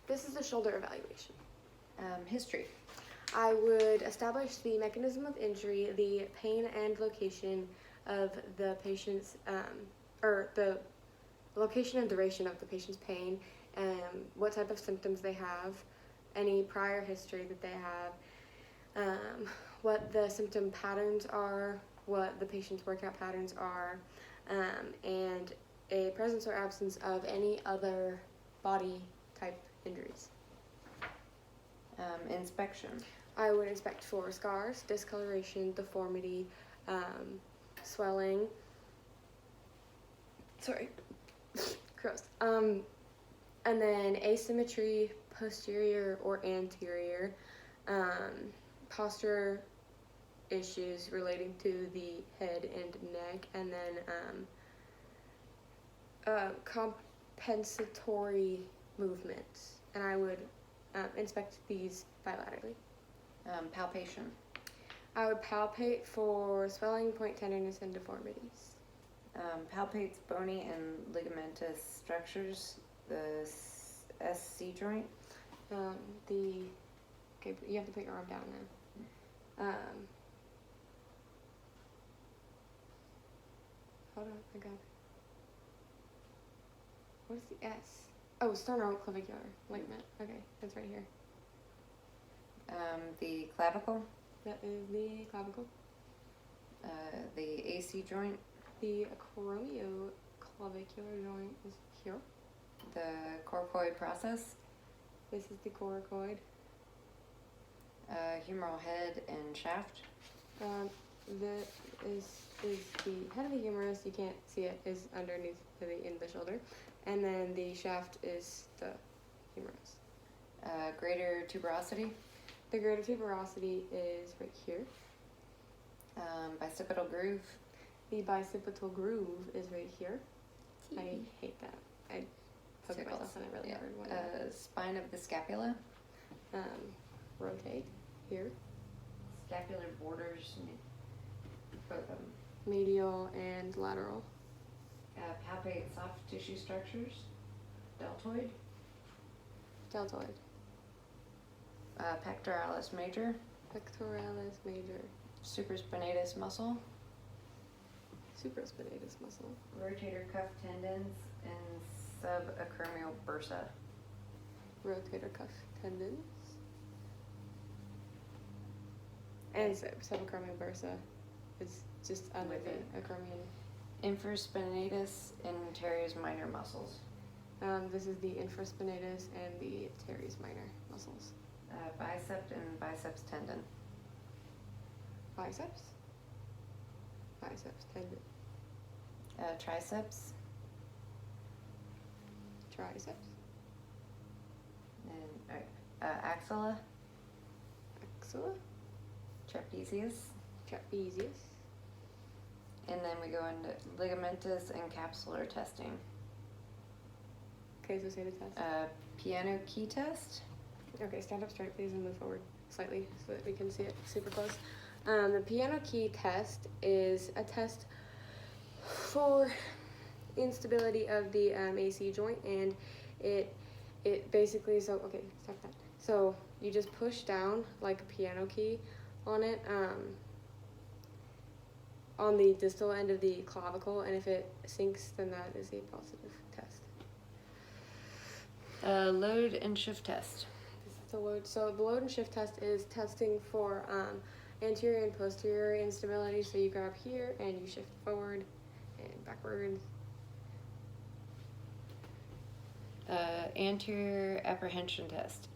This is the shoulder evaluation. History. I would establish the mechanism of injury, the pain and location of the patient's, or the location and duration of the patient's pain, what type of symptoms they have, any prior history that they have, what the symptom patterns are, what the patient's workout patterns are, and a presence or absence of any other body type injuries. Inspection. I would inspect for scars, discoloration, deformity, swelling. Sorry, gross. And then asymmetry, posterior or anterior, posture issues relating to the head and neck, and then compensatory movements. And I would inspect these bilaterally. Palpation. I would palpate for swelling, point tenderness, and deformities. Palpates bony and ligamentous structures, the SC joint. Okay, you have to put your arm down now. Hold on, I got it. What is the S? Oh, sternoclavicular ligament. Okay, that's right here. The clavicle. That is the clavicle. The AC joint. The acromioclavicular joint is here. The coracoid process. This is the coracoid. Humeral head and shaft. That is the head of the humerus. You can't see it. Is underneath in the shoulder, and then the shaft is the humerus. Greater tuberosity. The greater tuberosity is right here. Bicipital groove. The bicipital groove is right here. I hate that. I poked myself in a really hard one. Spine of the scapula. Rotate here. Scapular borders. Both of them. Medial and lateral. Palpate soft tissue structures. Deltoid. Deltoid. Pectoralis major. Pectoralis major. Supraspinatus muscle. Supraspinatus muscle. Rotator cuff tendons and subacromial bursa. Rotator cuff tendons. And subacromial bursa is just under the acromion. Infraspinatus and teres minor muscles. This is the infraspinatus and the teres minor muscles. Bicep and biceps tendon. Biceps. Biceps tendon. Triceps. Triceps. And axilla. Axilla. Trapezius. Trapezius. And then we go into ligamentous and capsular testing. Okay, so say the test. Piano key test. Okay, stand up straight, please, and move forward slightly so that we can see it super close. The piano key test is a test for instability of the AC joint, and it basically, so, okay, stop that. So you just push down like a piano key on it, on the distal end of the clavicle, and if it sinks, then that is a positive test. Load and shift test. This is the load. So the load and shift test is testing for anterior and posterior instability. So you grab here and you shift forward and backwards. Anterior apprehension test.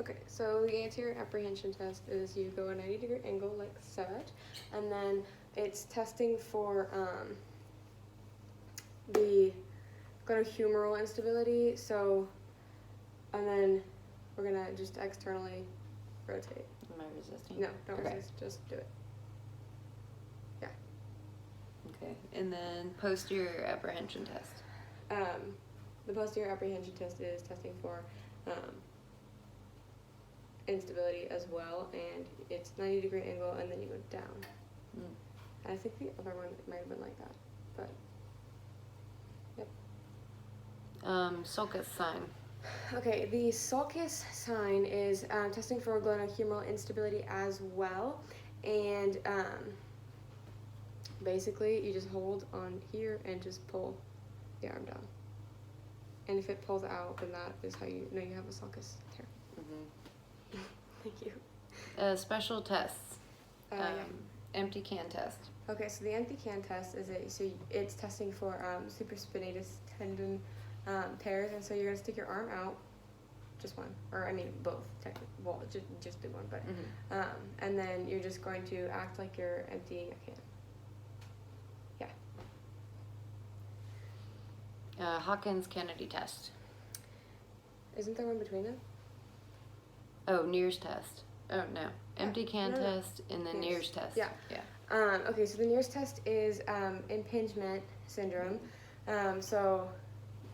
Okay, so the anterior apprehension test is you go a 90-degree angle like such, and then it's testing for the kind of humeral instability. So, and then we're gonna just externally rotate. Am I resisting? No, don't resist. Just do it. Yeah. Okay, and then posterior apprehension test. The posterior apprehension test is testing for instability as well, and it's 90-degree angle, and then you go down. I think the other one might have been like that, but yep. Sulcus sign. Okay, the sulcus sign is testing for glonohumeral instability as well, and basically you just hold on here and just pull the arm down. And if it pulls out, then that is how you know you have a sulcus tear. Thank you. Special tests. Yeah. Empty can test. Okay, so the empty can test it's testing for supraspinatus tendon tears, and so you're gonna stick your arm out, just one, or I mean both. Technically, well, just do one, but and then you're just going to act like you're emptying a can. Hawkins-Kennedy test. Isn't there one between them? Oh, Neer's test. Oh, no. Empty can No. test and then Neer's test. Yeah. Okay, so the Neer's test is impingement syndrome. So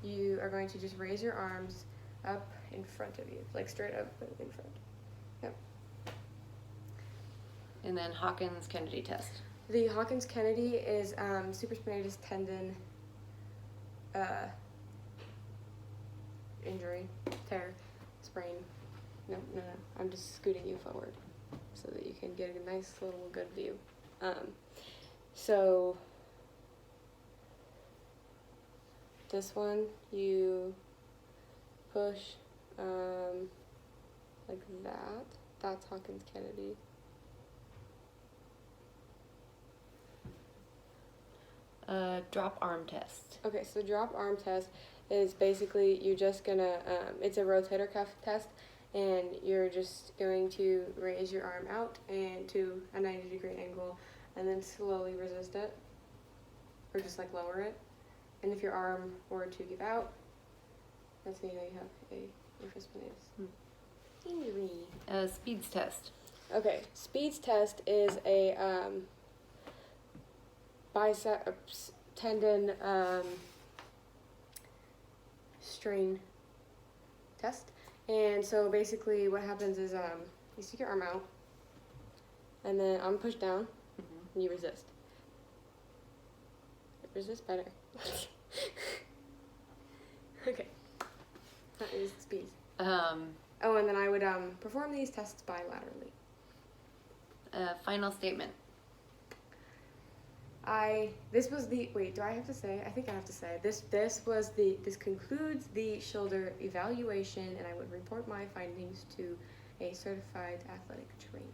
you are going to just raise your arms up in front of you, like straight up in front. Yep. And then Hawkins-Kennedy test. The Hawkins-Kennedy is supraspinatus tendon injury, tear, sprain. No. I'm just scooting you forward so that you can get a nice little good view. So this one you push like that. That's Hawkins-Kennedy. Drop arm test. Okay, so the drop arm test is basically you're just gonna, it's a rotator cuff test, and you're just going to raise your arm out and to a 90-degree angle, and then slowly resist it, or just like lower it. And if your arm were to give out, that's when you know you have a infraspinatus injury. Speeds test. Okay, speeds test is a biceps tendon strain test. And so basically what happens is you stick your arm out, and then arm push down, and you resist. Resist better. Okay, that is speed. Oh, and then I would perform these tests bilaterally. Final statement. This was the, wait, do I have to say? I think I have to say. This concludes the shoulder evaluation, and I would report my findings to a certified athletic trainer.